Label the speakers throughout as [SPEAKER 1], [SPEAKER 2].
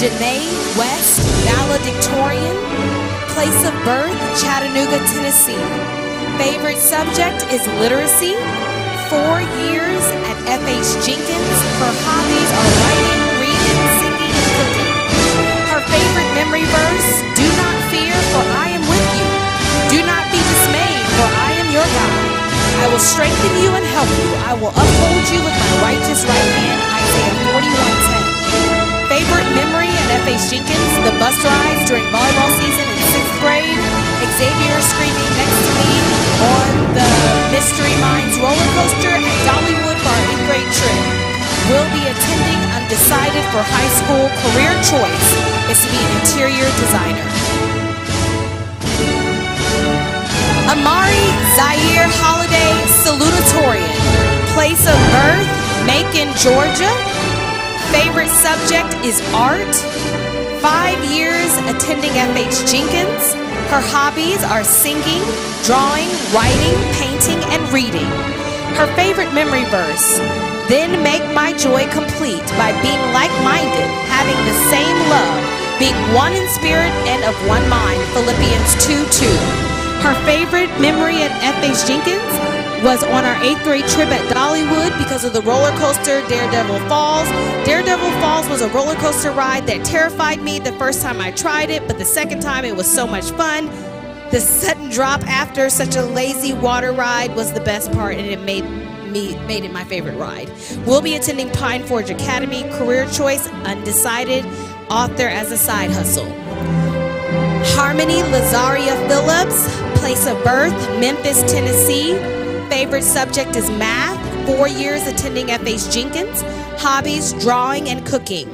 [SPEAKER 1] Janae West, valedictorian. Place of birth, Chattanooga, Tennessee. Favorite subject is literacy. 4 years at F.H. Jenkins. Her hobbies are writing, reading, singing, and cooking. Her favorite memory verse, do not fear, for I am with you. Do not be dismayed, for I am your God. I will strengthen you and help you. I will uphold you with my righteous right hand. Isaiah 41:10. Favorite memory at F.H. Jenkins, the bus rides during volleyball season in 6th grade. Xavier screaming next to me on the Mystery Mines roller coaster at Dollywood for our 8th grade trip. Will be attending undecided for high school. Career choice is to be an interior designer. Amari Zaire Holiday Salutatorian. Place of birth, Macon, Georgia. Favorite subject is art. 5 years attending F.H. Jenkins. Her hobbies are singing, drawing, writing, painting, and reading. Her favorite memory verse, then make my joy complete by being like-minded, having the same love, being one in spirit and of one mind, Philippians 2:2. Her favorite memory at F.H. Jenkins was on our 8th grade trip at Dollywood because of the roller coaster Daredevil Falls. Daredevil Falls was a roller coaster ride that terrified me the first time I tried it, but the second time it was so much fun. The sudden drop after such a lazy water ride was the best part, and it made it my favorite ride. We'll be attending Pine Forge Academy. Career choice, undecided. Author as a side hustle. Harmony Lazaria Phillips. Place of birth, Memphis, Tennessee. Favorite subject is math. 4 years attending F.H. Jenkins. Hobbies, drawing, and cooking.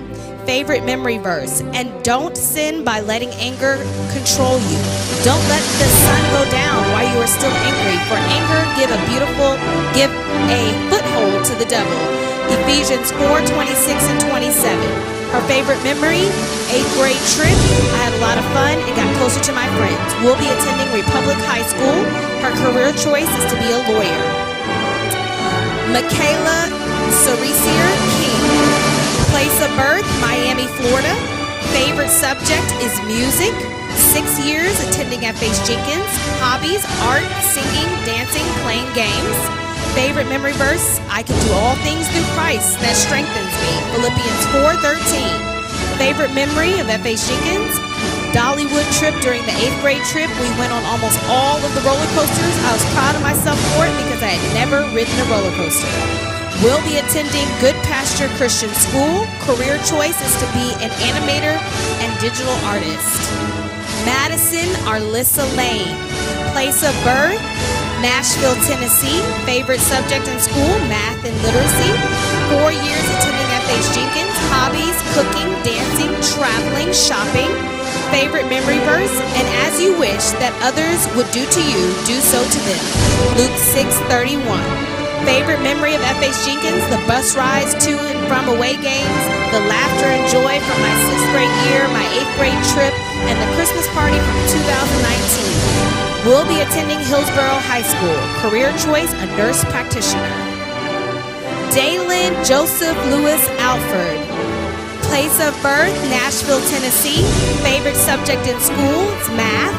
[SPEAKER 1] Favorite memory verse, and don't sin by letting anger control you. Don't let the sun go down while you are still angry, for anger give a foothold to the devil. Ephesians 4:26 and 27. Her favorite memory, 8th grade trip. I had a lot of fun and got closer to my friends. We'll be attending Republic High School. Her career choice is to be a lawyer. Michaela Cerisier King. Place of birth, Miami, Florida. Favorite subject is music. 6 years attending F.H. Jenkins. Hobbies, art, singing, dancing, playing games. Favorite memory verse, I can do all things through Christ that strengthens me, Philippians 4:13. Favorite memory of F.H. Jenkins, Dollywood trip. During the 8th grade trip, we went on almost all of the roller coasters. I was proud of myself for it because I had never ridden a roller coaster. We'll be attending Good Pasture Christian School. Career choice is to be an animator and digital artist. Madison Arlissa Lane. Place of birth, Nashville, Tennessee. Favorite subject in school, math and literacy. 4 years attending F.H. Jenkins. Hobbies, cooking, dancing, traveling, shopping. Favorite memory verse, and as you wish that others would do to you, do so to them. Luke 6:31. Favorite memory of F.H. Jenkins, the bus rides to and from away games, the laughter and joy from my 6th grade year, my 8th grade trip, and the Christmas party from 2019. We'll be attending Hillsborough High School. Career choice, a nurse practitioner. Dalen Joseph Lewis Alford. Place of birth, Nashville, Tennessee. Favorite subject in school, it's math.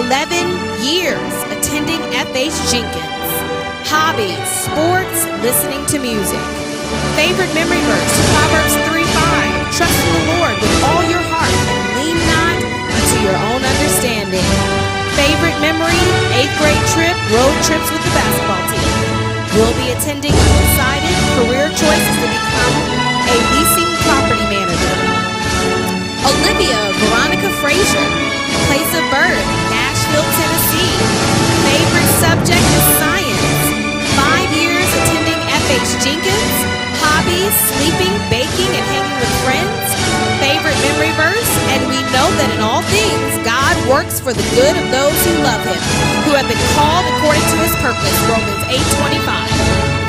[SPEAKER 1] 11 years attending F.H. Jenkins. Hobbies, sports, listening to music. Favorite memory verse, Proverbs 3:5. Trust in the Lord with all your heart and lean not unto your own understanding. Favorite memory, 8th grade trip, road trips with the basketball team. We'll be attending undecided. Career choice is to become a leasing property manager. Olivia Veronica Frazier. Place of birth, Nashville, Tennessee. Favorite subject is science. 5 years attending F.H. Jenkins. Hobbies, sleeping, baking, and hanging with friends. Favorite memory verse, and we know that in all things God works for the good of those who love Him, who have been called according to His purpose, Romans 8:25.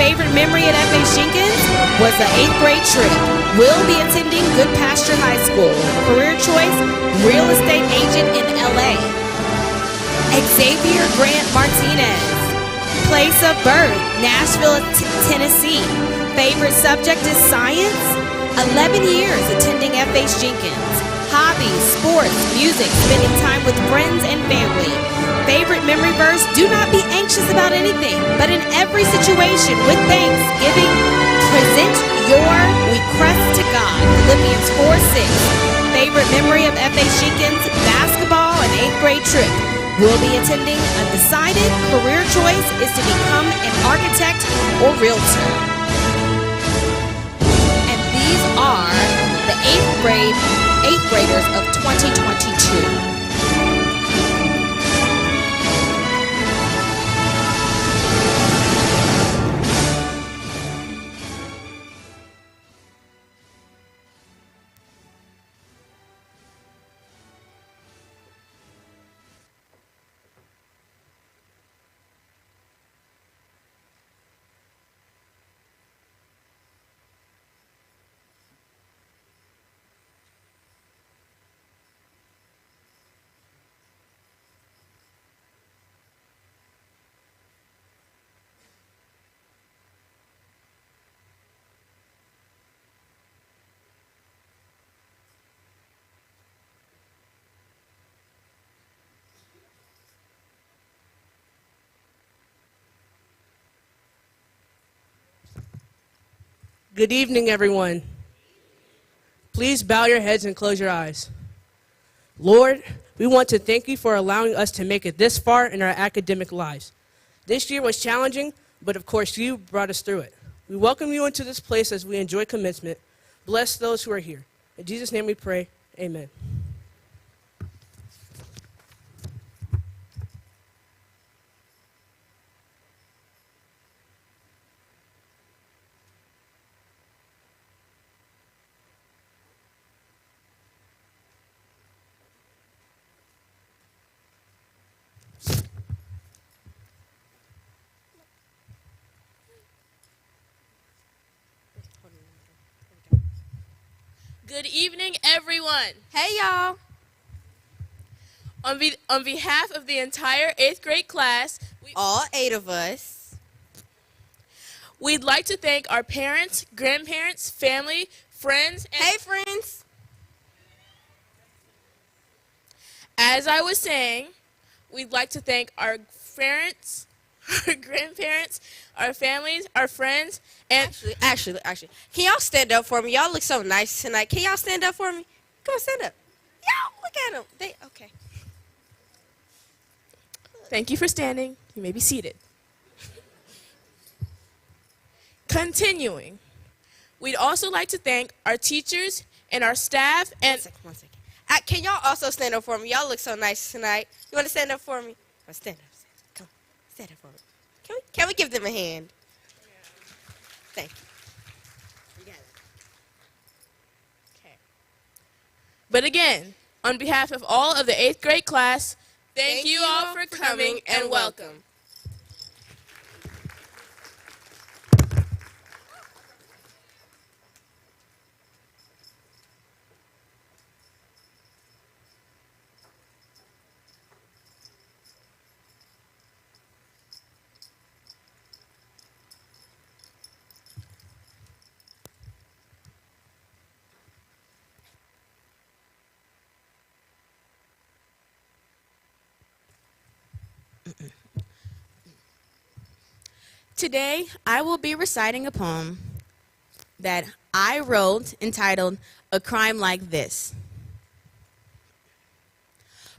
[SPEAKER 1] Favorite memory at F.H. Jenkins was the 8th grade trip. Will be attending Good Pasture High School. Career choice, real estate agent in L.A. Xavier Grant Martinez. Place of birth, Nashville, Tennessee. Favorite subject is science. 11 years attending FH Jenkins. Hobbies, sports, music, spending time with friends and family. Favorite memory verse, do not be anxious about anything, but in every situation with thanksgiving, present your request to God. Philippians 4:6. Favorite memory of FH Jenkins, basketball and 8th grade trip. Will be attending. Undecided. Career choice is to become an architect or realtor. And these are the 8th graders of 2022.
[SPEAKER 2] Good evening, everyone. Please bow your heads and close your eyes. Lord, we want to thank you for allowing us to make it this far in our academic lives. This year was challenging, but of course you brought us through it. We welcome you into this place as we enjoy commencement. Bless those who are here. In Jesus' name we pray, amen.
[SPEAKER 3] Good evening, everyone.
[SPEAKER 4] Hey, y'all.
[SPEAKER 3] On behalf of the entire 8th grade class,
[SPEAKER 4] All 8 of us.
[SPEAKER 3] we'd like to thank our parents, grandparents, family, friends, and
[SPEAKER 4] Hey, friends.
[SPEAKER 3] as I was saying, we'd like to thank our parents, our grandparents, our families, our friends, and
[SPEAKER 4] Actually, can y'all stand up for me? Y'all look so nice tonight. Can y'all stand up for me? Come on, stand up. Y'all, look at them. Okay.
[SPEAKER 3] thank you for standing. You may be seated. Continuing, we'd also like to thank our teachers and our staff and
[SPEAKER 4] One second. Can y'all also stand up for me? Y'all look so nice tonight. You want to stand up for me? Oh, stand up. Come on. Stand up for me. Can we give them a hand? Thank you. You got it. Okay.
[SPEAKER 3] But again, on behalf of all of the 8th grade class, thank you all for coming and welcome.
[SPEAKER 5] Today, I will be reciting a poem that I wrote entitled, A Crime Like This.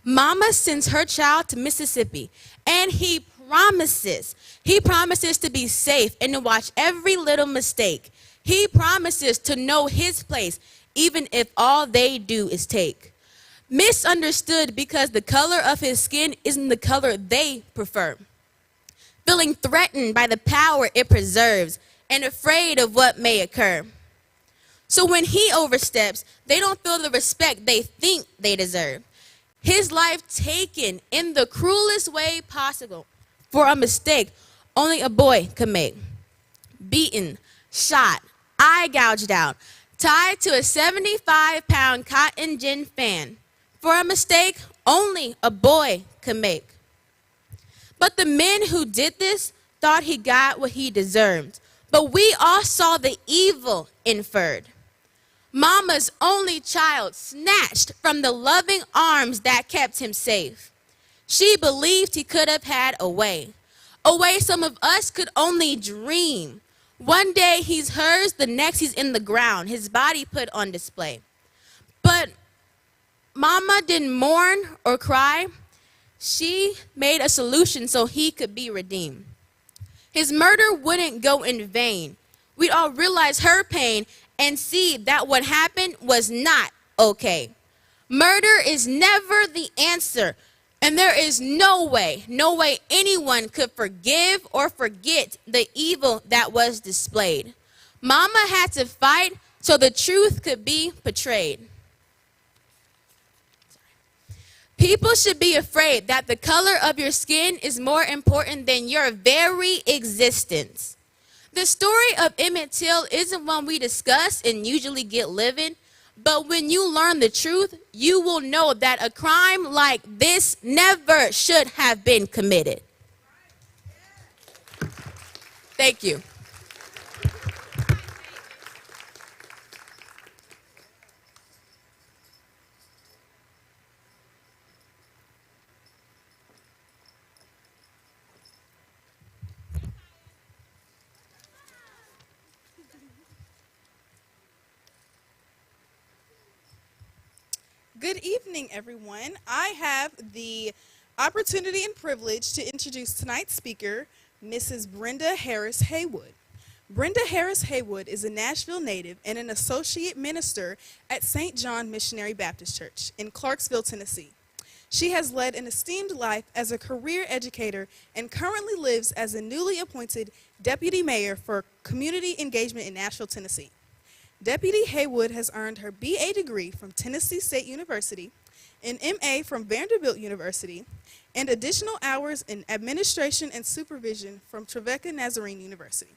[SPEAKER 5] Mama sends her child to Mississippi, and he promises to be safe and to watch every little mistake. He promises to know his place, even if all they do is take. Misunderstood because the color of his skin isn't the color they prefer. Feeling threatened by the power it preserves and afraid of what may occur. So when he oversteps, they don't feel the respect they think they deserve. His life taken in the cruelest way possible for a mistake only a boy could make. Beaten, shot, eye gouged out, tied to a 75-pound cotton gin fan for a mistake only a boy could make. But the men who did this thought he got what he deserved. But we all saw the evil inferred. Mama's only child snatched from the loving arms that kept him safe. She believed he could have had a way some of us could only dream. One day he's hers, the next he's in the ground, his body put on display. But Mama didn't mourn or cry. She made a solution so he could be redeemed. His murder wouldn't go in vain. We'd all realize her pain and see that what happened was not okay. Murder is never the answer, and there is no way anyone could forgive or forget the evil that was displayed. Mama had to fight so the truth could be portrayed. People should be afraid that the color of your skin is more important than your very existence. The story of Emmett Till isn't one we discuss and usually get living, but when you learn the truth, you will know that a crime like this never should have been committed. Thank you.
[SPEAKER 6] Good evening, everyone. I have the opportunity and privilege to introduce tonight's speaker, Mrs. Brenda Harris Haywood. Brenda Harris Haywood is a Nashville native and an associate minister at St. John Missionary Baptist Church in Clarksville, Tennessee. She has led an esteemed life as a career educator and currently lives as a newly appointed deputy mayor for community engagement in Nashville, Tennessee. Deputy Haywood has earned her BA degree from Tennessee State University, an MA from Vanderbilt University, and additional hours in administration and supervision from Trevecca Nazarene University.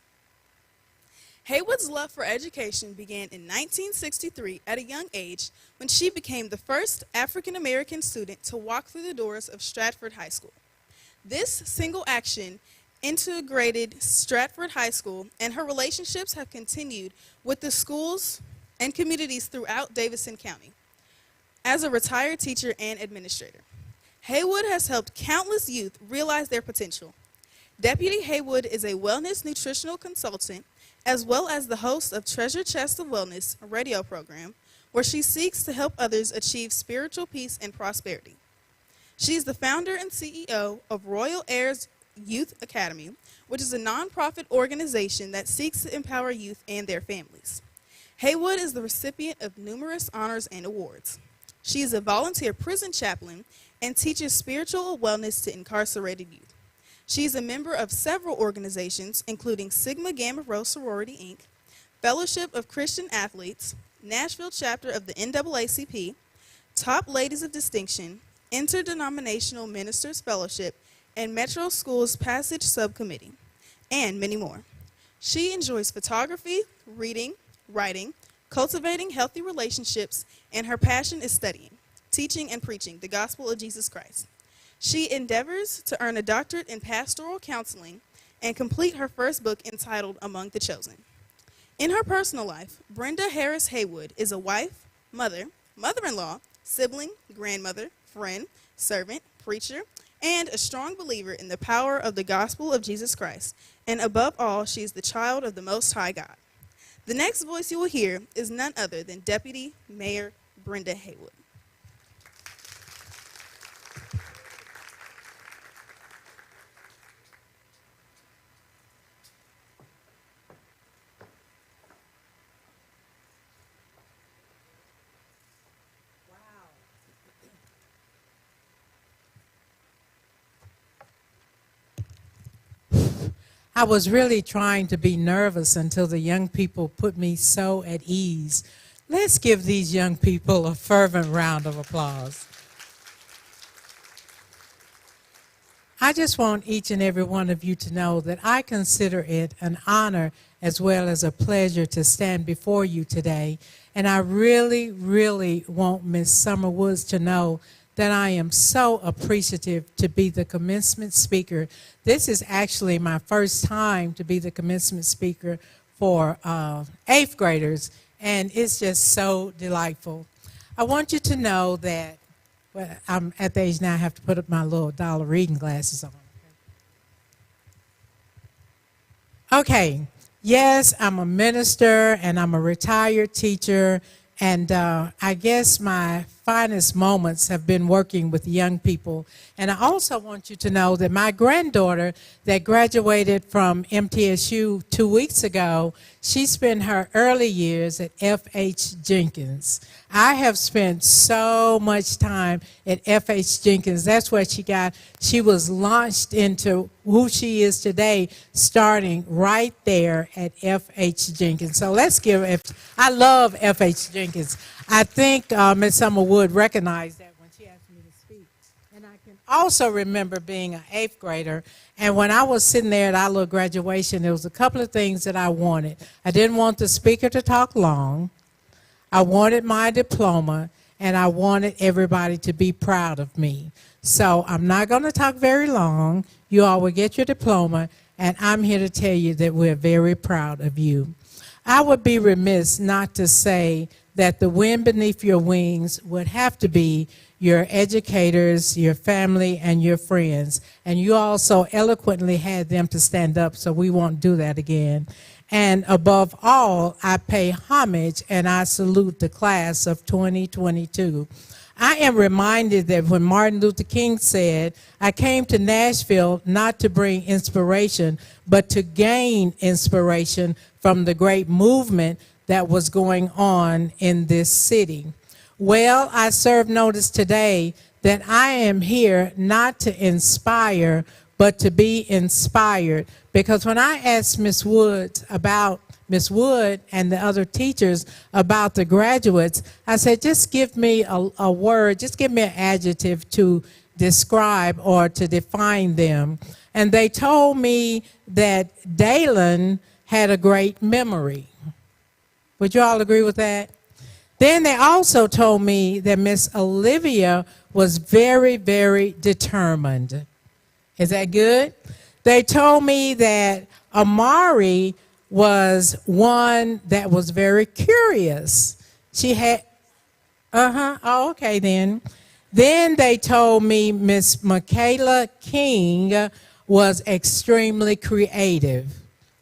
[SPEAKER 6] Haywood's love for education began in 1963 at a young age when she became the first African-American student to walk through the doors of Stratford High School. This single action integrated Stratford High School, and her relationships have continued with the schools and communities throughout Davidson County. As a retired teacher and administrator, Haywood has helped countless youth realize their potential. Deputy Haywood is a wellness nutritional consultant, as well as the host of Treasure Chest of Wellness, a radio program, where she seeks to help others achieve spiritual peace and prosperity. She is the founder and CEO of Royal Heirs Youth Academy, which is a nonprofit organization that seeks to empower youth and their families. Haywood is the recipient of numerous honors and awards. She is a volunteer prison chaplain and teaches spiritual wellness to incarcerated youth. She is a member of several organizations, including Sigma Gamma Rho Sorority, Inc., Fellowship of Christian Athletes, Nashville chapter of the NAACP, Top Ladies of Distinction, Interdenominational Ministers Fellowship, and Metro Schools Passage Subcommittee, and many more. She enjoys photography, reading, writing, cultivating healthy relationships, and her passion is studying, teaching, and preaching the gospel of Jesus Christ. She endeavors to earn a doctorate in pastoral counseling and complete her first book entitled Among the Chosen. In her personal life, Brenda Harris Haywood is a wife, mother, mother-in-law, sibling, grandmother, friend, servant, preacher, and a strong believer in the power of the gospel of Jesus Christ. And above all, she is the child of the Most High God. The next voice you will hear is none other than Deputy Mayor Brenda Haywood.
[SPEAKER 7] I was really trying to be nervous until the young people put me so at ease. Let's give these young people a fervent round of applause. I just want each and every one of you to know that I consider it an honor as well as a pleasure to stand before you today. And I really, really want Miss Summer Woods to know that I am so appreciative to be the commencement speaker. This is actually my first time to be the commencement speaker for 8th graders, and it's just so delightful. I want you to know that, well, I'm at the age now I have to put up my little dollar reading glasses on. Okay, yes, I'm a minister and I'm a retired teacher, and I guess my finest moments have been working with young people. And I also want you to know that my granddaughter that graduated from MTSU 2 weeks ago, she spent her early years at F.H. Jenkins. I have spent so much time at F.H. Jenkins. That's where she was launched into who she is today, starting right there at F.H. Jenkins. So let's give, I love F.H. Jenkins. I think Ms. Summer would recognize that when she asked me to speak. And I can also remember being an 8th grader. And when I was sitting there at our little graduation, there was a couple of things that I wanted. I didn't want the speaker to talk long. I wanted my diploma, and I wanted everybody to be proud of me. So I'm not going to talk very long. You all will get your diploma, and I'm here to tell you that we're very proud of you. I would be remiss not to say that the wind beneath your wings would have to be your educators, your family, and your friends. And you also eloquently had them to stand up, so we won't do that again. And above all, I pay homage and I salute the class of 2022. I am reminded that when Martin Luther King said, I came to Nashville not to bring inspiration, but to gain inspiration from the great movement that was going on in this city. Well, I serve notice today that I am here not to inspire, but to be inspired. Because when I asked Miss Wood and the other teachers about the graduates, I said, just give me a word, just give me an adjective to describe or to define them. And they told me that Dalen had a great memory. Would you all agree with that? Then they also told me that Miss Olivia was very, very determined. Is that good? They told me that Amari was one that was very curious. She had, oh, okay then. Then they told me Miss Michaela King was extremely creative.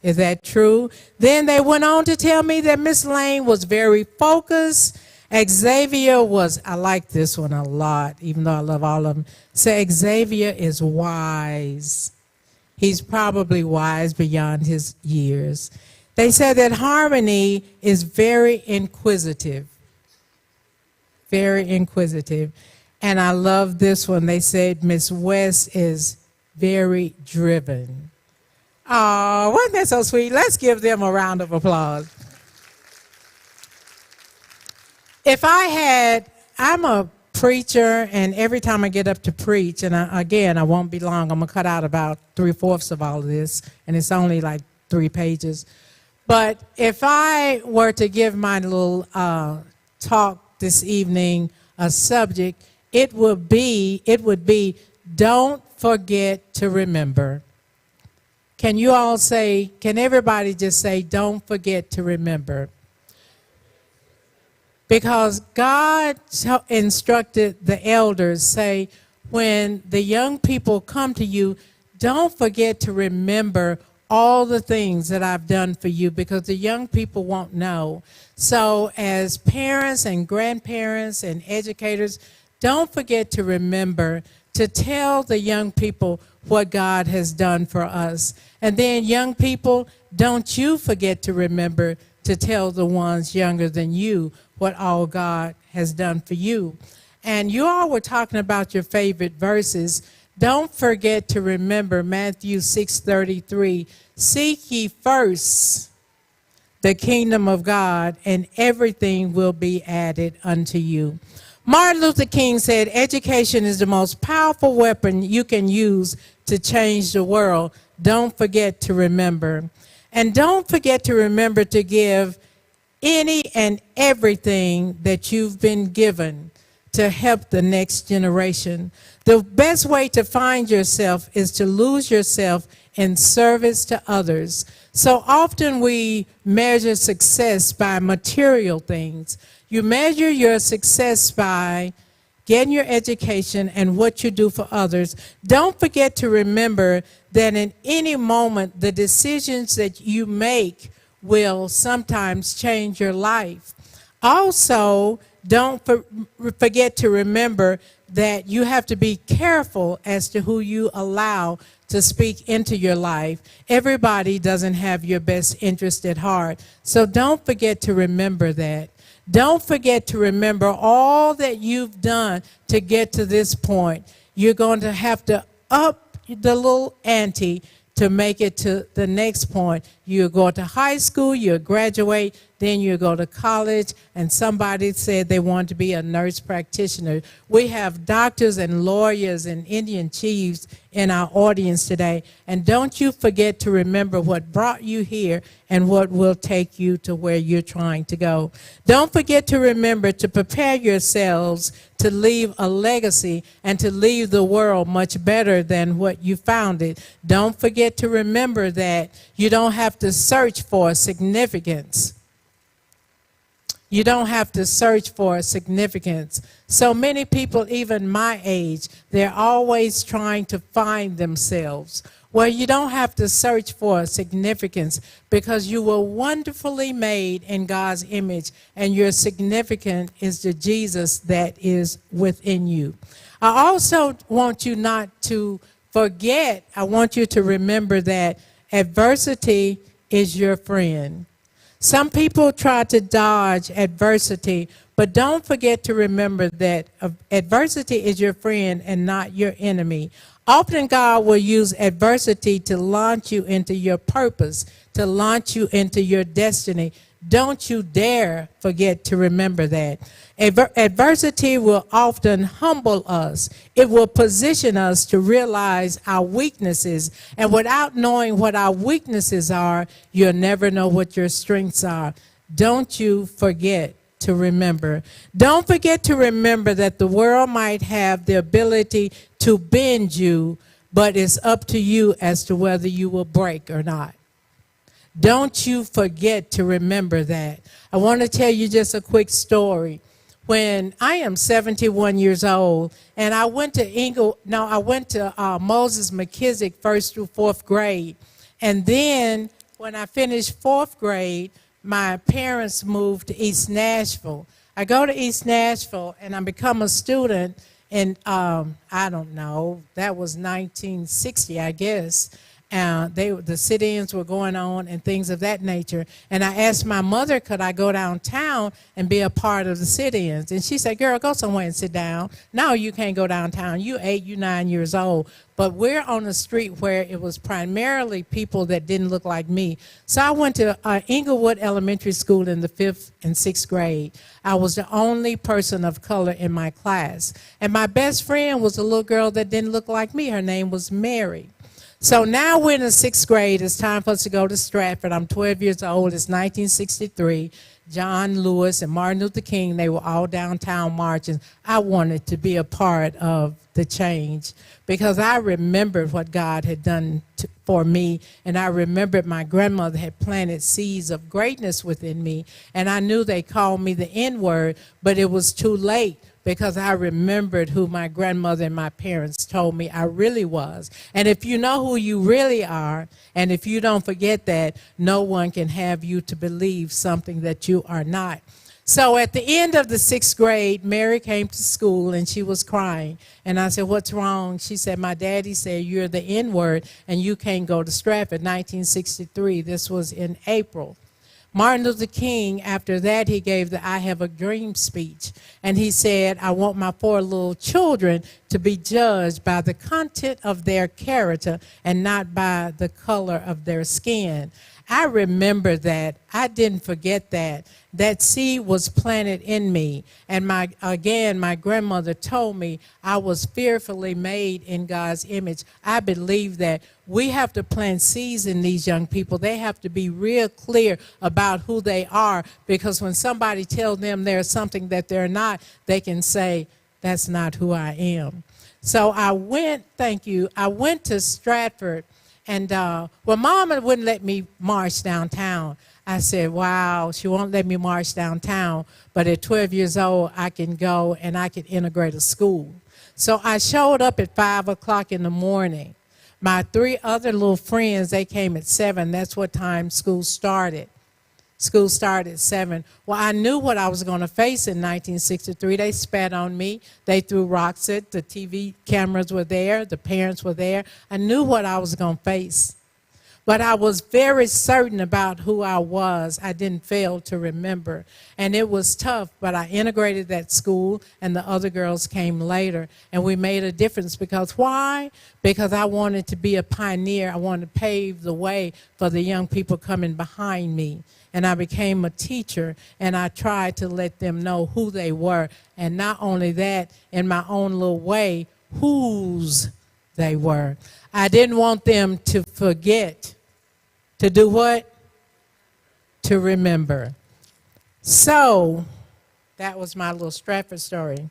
[SPEAKER 7] Is that true? Then they went on to tell me that Miss Lane was very focused. Xavier was, I like this one a lot, even though I love all of them. So Xavier is wise. He's probably wise beyond his years. They said that Harmony is very inquisitive. Very inquisitive. And I love this one. They said Miss West is very driven. Oh, wasn't that so sweet? Let's give them a round of applause. I'm a preacher, and every time I get up to preach, and I won't be long, I'm going to cut out about 3/4 of all of this, and it's only like 3 pages. But if I were to give my little talk this evening a subject, it would be, don't forget to remember. Can you all say, can everybody just say, don't forget to remember? Because God instructed the elders, say, when the young people come to you, don't forget to remember all the things that I've done for you, because the young people won't know. So as parents and grandparents and educators, don't forget to remember to tell the young people what God has done for us. And then young people, don't you forget to remember to tell the ones younger than you what all God has done for you. And you all were talking about your favorite verses. Don't forget to remember Matthew 6:33. Seek ye first the kingdom of God, and everything will be added unto you. Martin Luther King said, education is the most powerful weapon you can use to change the world. Don't forget to remember. And don't forget to remember to give any and everything that you've been given to help the next generation. The best way to find yourself is to lose yourself in service to others. So often we measure success by material things. You measure your success by getting your education and what you do for others. Don't forget to remember that in any moment, the decisions that you make will sometimes change your life. Also, don't forget to remember that you have to be careful as to who you allow to speak into your life. Everybody doesn't have your best interest at heart. So don't forget to remember that. Don't forget to remember all that you've done to get to this point. You're going to have to up the little ante to make it to the next point. You go to high school, you graduate, then you go to college, and somebody said they want to be a nurse practitioner. We have doctors and lawyers and Indian chiefs in our audience today. And don't you forget to remember what brought you here and what will take you to where you're trying to go. Don't forget to remember to prepare yourselves to leave a legacy and to leave the world much better than what you found it. Don't forget to remember that you don't have to search for significance. You don't have to search for significance. So many people, even my age, they're always trying to find themselves. Well, you don't have to search for significance because you were wonderfully made in God's image, and your significance is the Jesus that is within you. I also want you not to forget, I want you to remember that adversity is your friend. Some people try to dodge adversity, but don't forget to remember that adversity is your friend and not your enemy. Often God will use adversity to launch you into your purpose, to launch you into your destiny. Don't you dare forget to remember that. Adversity will often humble us. It will position us to realize our weaknesses. And without knowing what our weaknesses are, you'll never know what your strengths are. Don't you forget to remember. Don't forget to remember that the world might have the ability to bend you, but it's up to you as to whether you will break or not. Don't you forget to remember that. I want to tell you just a quick story. When I am 71 years old, and I went to Moses McKissick 1st through 4th grade. And then when I finished 4th grade, my parents moved to East Nashville. I go to East Nashville, and I become a student, and I don't know, that was 1960, I guess. The sit-ins were going on and things of that nature. And I asked my mother, could I go downtown and be a part of the sit-ins? And she said, girl, go somewhere and sit down. No, you can't go downtown. You 8, you 9 years old. But we're on a street where it was primarily people that didn't look like me. So I went to Inglewood Elementary School in the 5th and 6th grade. I was the only person of color in my class. And my best friend was a little girl that didn't look like me. Her name was Mary. So now we're in the 6th grade. It's time for us to go to Stratford. I'm 12 years old. It's 1963. John Lewis and Martin Luther King, they were all downtown marching. I wanted to be a part of the change because I remembered what God had done for me, and I remembered my grandmother had planted seeds of greatness within me, and I knew they called me the N-word, but it was too late, because I remembered who my grandmother and my parents told me I really was. And if you know who you really are, and if you don't forget that, no one can have you to believe something that you are not. So at the end of the 6th grade, Mary came to school and she was crying. And I said, what's wrong? She said, my daddy said you're the N-word and you can't go to Stratford. 1963, this was in April. Martin Luther King, after that, he gave the I Have a Dream speech. And he said, I want my 4 little children to be judged by the content of their character and not by the color of their skin. I remember that. I didn't forget that. That seed was planted in me. And my grandmother told me I was fearfully made in God's image. I believe that we have to plant seeds in these young people. They have to be real clear about who they are, because when somebody tells them there's something that they're not, they can say, that's not who I am. So I went to Stratford. And, well, Mama wouldn't let me march downtown. I said, wow, she won't let me march downtown, but at 12 years old, I can go and I can integrate a school. So I showed up at 5 o'clock in the morning. My 3 other little friends, they came at 7. That's what time school started. School started at 7. Well, I knew what I was going to face in 1963. They spat on me. They threw rocks at the TV cameras were there. The parents were there. I knew what I was going to face. But I was very certain about who I was. I didn't fail to remember. And it was tough, but I integrated that school, and the other girls came later. And we made a difference because why? Because I wanted to be a pioneer. I wanted to pave the way for the young people coming behind me. And I became a teacher, and I tried to let them know who they were. And not only that, in my own little way, whose they were. I didn't want them to forget. To do what? To remember. So, that was my little Stratford story.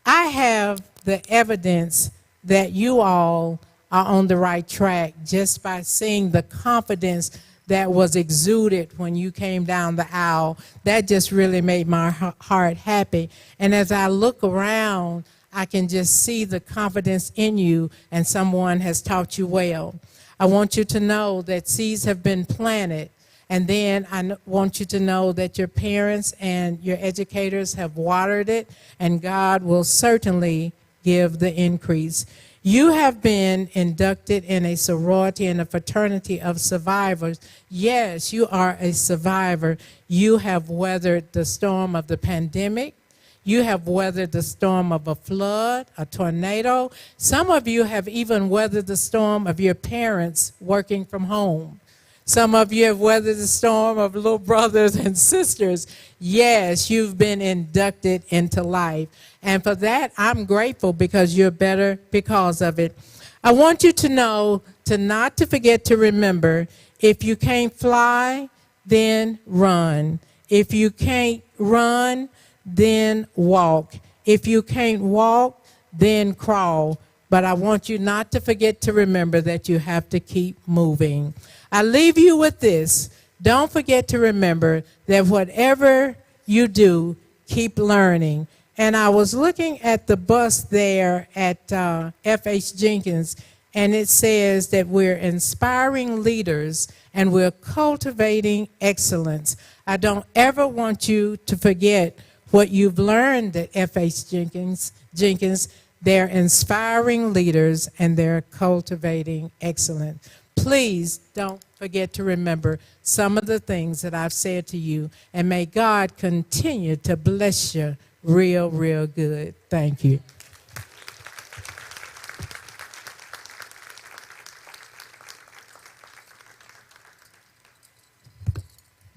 [SPEAKER 7] I have the evidence that you all are on the right track just by seeing the confidence that was exuded when you came down the aisle. That just really made my heart happy. And as I look around, I can just see the confidence in you, and someone has taught you well. I want you to know that seeds have been planted, and then I want you to know that your parents and your educators have watered it, and God will certainly give the increase. You have been inducted in a sorority and a fraternity of survivors. Yes, you are a survivor. You have weathered the storm of the pandemic. You have weathered the storm of a flood, a tornado. Some of you have even weathered the storm of your parents working from home. Some of you have weathered the storm of little brothers and sisters. Yes, you've been inducted into life. And for that, I'm grateful because you're better because of it. I want you to know not to forget to remember, if you can't fly, then run. If you can't run, then walk. If you can't walk, then crawl. But I want you not to forget to remember that you have to keep moving. I leave you with this. Don't forget to remember that whatever you do, keep learning. And I was looking at the bus there at F.H. Jenkins, and it says that we're inspiring leaders and we're cultivating excellence. I don't ever want you to forget what you've learned at F.H. Jenkins. They're inspiring leaders and they're cultivating excellence. Please don't forget to remember some of the things that I've said to you, and may God continue to bless you real, real good. Thank you.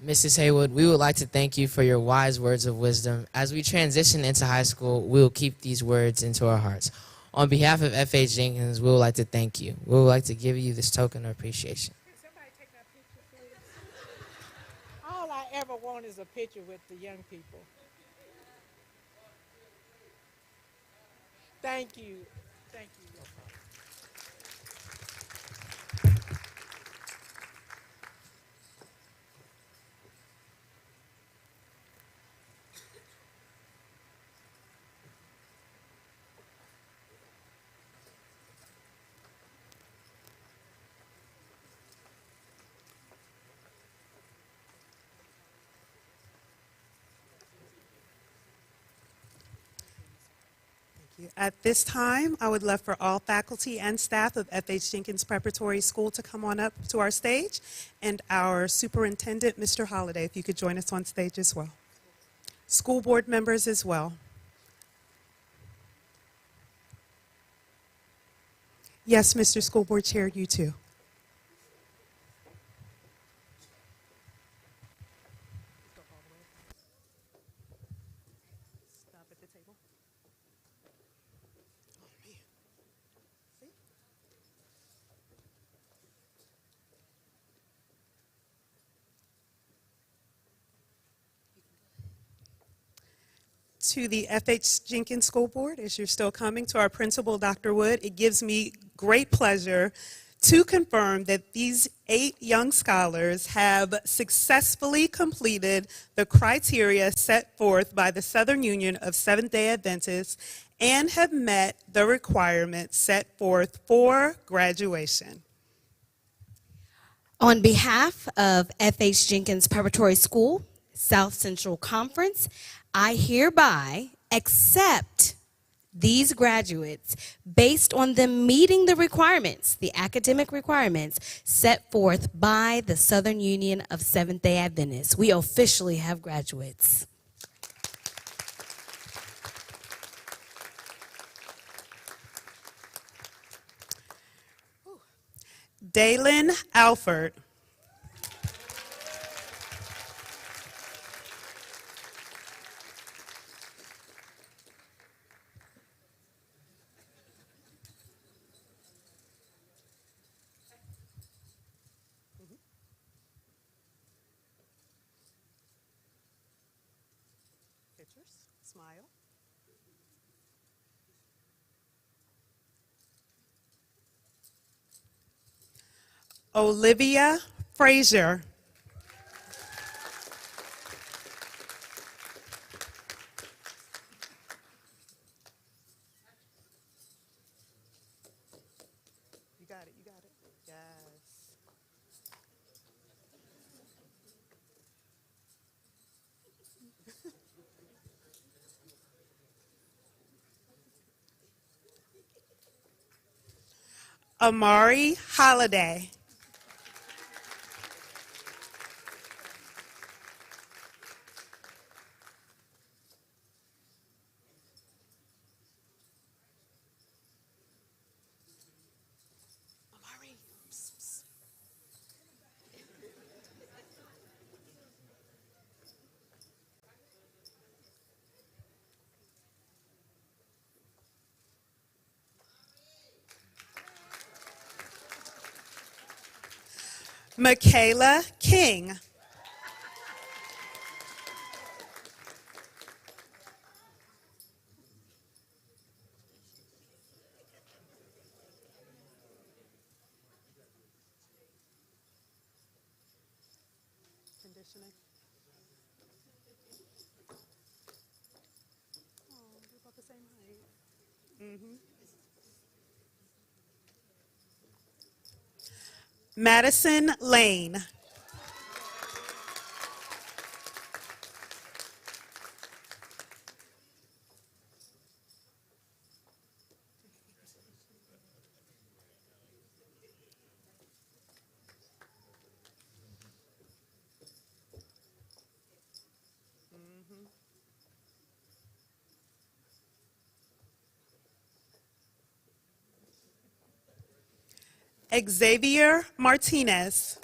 [SPEAKER 8] Mrs. Haywood, we would like to thank you for your wise words of wisdom. As we transition into high school, we will keep these words into our hearts. On behalf of F.H. Jenkins, we would like to thank you. We would like to give you this token of appreciation.
[SPEAKER 7] Somebody take that picture, please. All I ever want is a picture with the young people. Thank you. Thank you.
[SPEAKER 9] At this time, I would love for all faculty and staff of F.H. Jenkins Preparatory School to come on up to our stage, and our superintendent, Mr. Holliday, if you could join us on stage as well. School board members as well. Yes, Mr. School Board Chair, you too. To the F.H. Jenkins School Board, as you're still coming, to our principal, Dr. Wood, it gives me great pleasure to confirm that these 8 young scholars have successfully completed the criteria set forth by the Southern Union of Seventh-day Adventists and have met the requirements set forth for graduation.
[SPEAKER 1] On behalf of F.H. Jenkins Preparatory School, South Central Conference, I hereby accept these graduates based on them meeting the requirements, the academic requirements set forth by the Southern Union of Seventh-day Adventists. We officially have graduates.
[SPEAKER 9] Dalen Alford. Pictures, smile. Olivia Frazier. You got it, you got it. Yes. Amari Holiday. Michaela King. Conditioning. Oh, they're about the same height. Madison Lane. Xavier Martinez.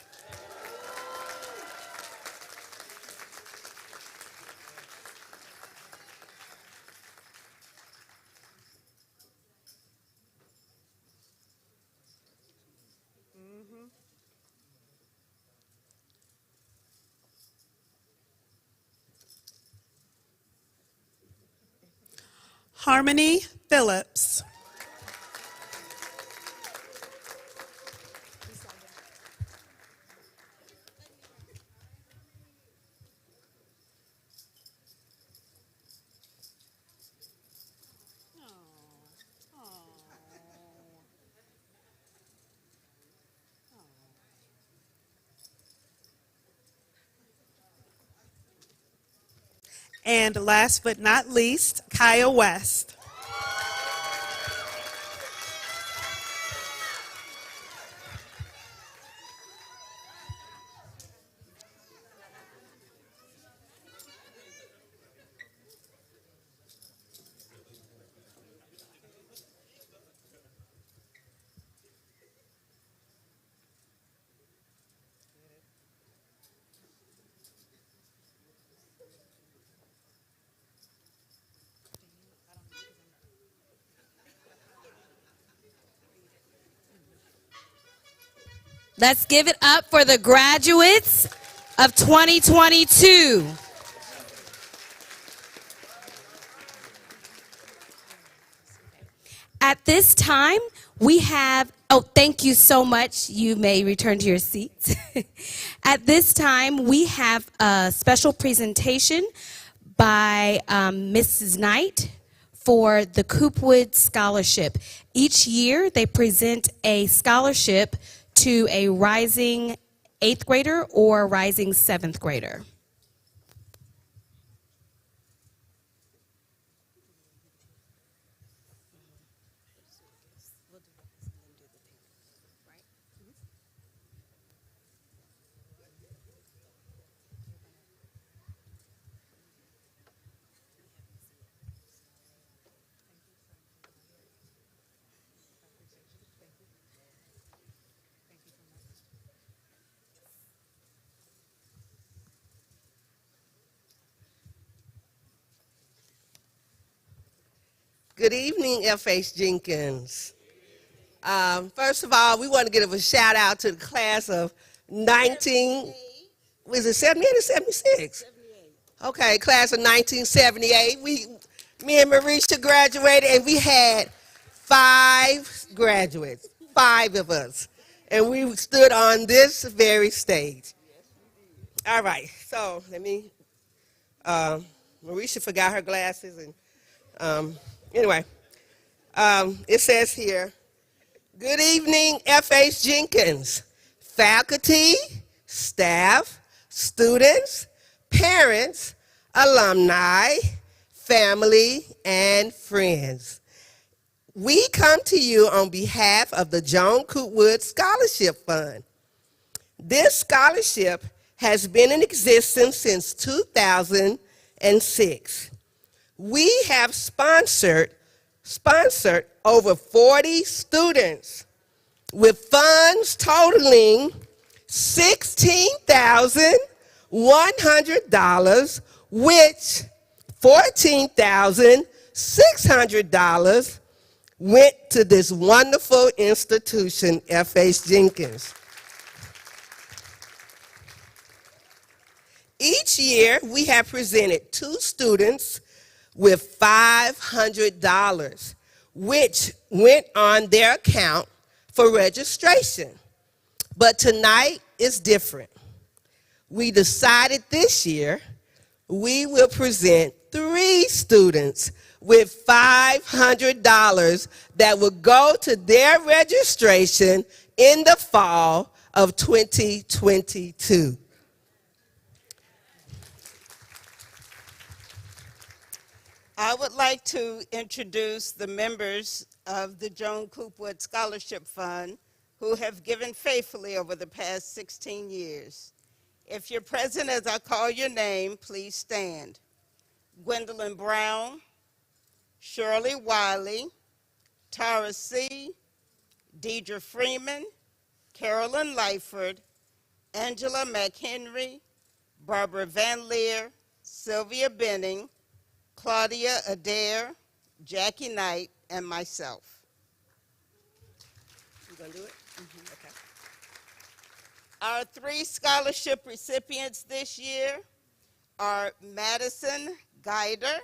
[SPEAKER 9] Harmony Phillips. And last but not least, Kaya West.
[SPEAKER 1] Let's give it up for the graduates of 2022. At this time, We have, thank you so much. You may return to your seats. At this time, we have a special presentation by Mrs. Knight for the Coopwood Scholarship. Each year, they present a scholarship to a rising 8th grader or rising 7th grader.
[SPEAKER 10] Good evening, F.H. Jenkins. First of all, we want to give a shout out to the class of was it 78 or 76? Okay, class of 1978. Me and Marisha graduated, and we had 5 graduates, 5 of us, and we stood on this very stage. All right, so let me. Marisha forgot her glasses, and anyway, it says here, good evening, F.H. Jenkins, faculty, staff, students, parents, alumni, family, and friends. We come to you on behalf of the Joan Coopwood Scholarship Fund. This scholarship has been in existence since 2006. We have sponsored over 40 students with funds totaling $16,100, which $14,600 went to this wonderful institution, F.H. Jenkins. Each year, we have presented 2 students with $500, which went on their account for registration. But tonight is different. We decided this year we will present 3 students with $500 that will go to their registration in the fall of 2022.
[SPEAKER 11] I would like to introduce the members of the Joan Coopwood Scholarship Fund who have given faithfully over the past 16 years. If you're present as I call your name, please stand. Gwendolyn Brown, Shirley Wiley, Tara C., Deidre Freeman, Carolyn Lyford, Angela McHenry, Barbara Van Leer, Sylvia Benning, Claudia Adair, Jackie Knight, and myself.
[SPEAKER 10] You gonna do it? Okay.
[SPEAKER 11] Our 3 scholarship recipients this year are Madison Guider,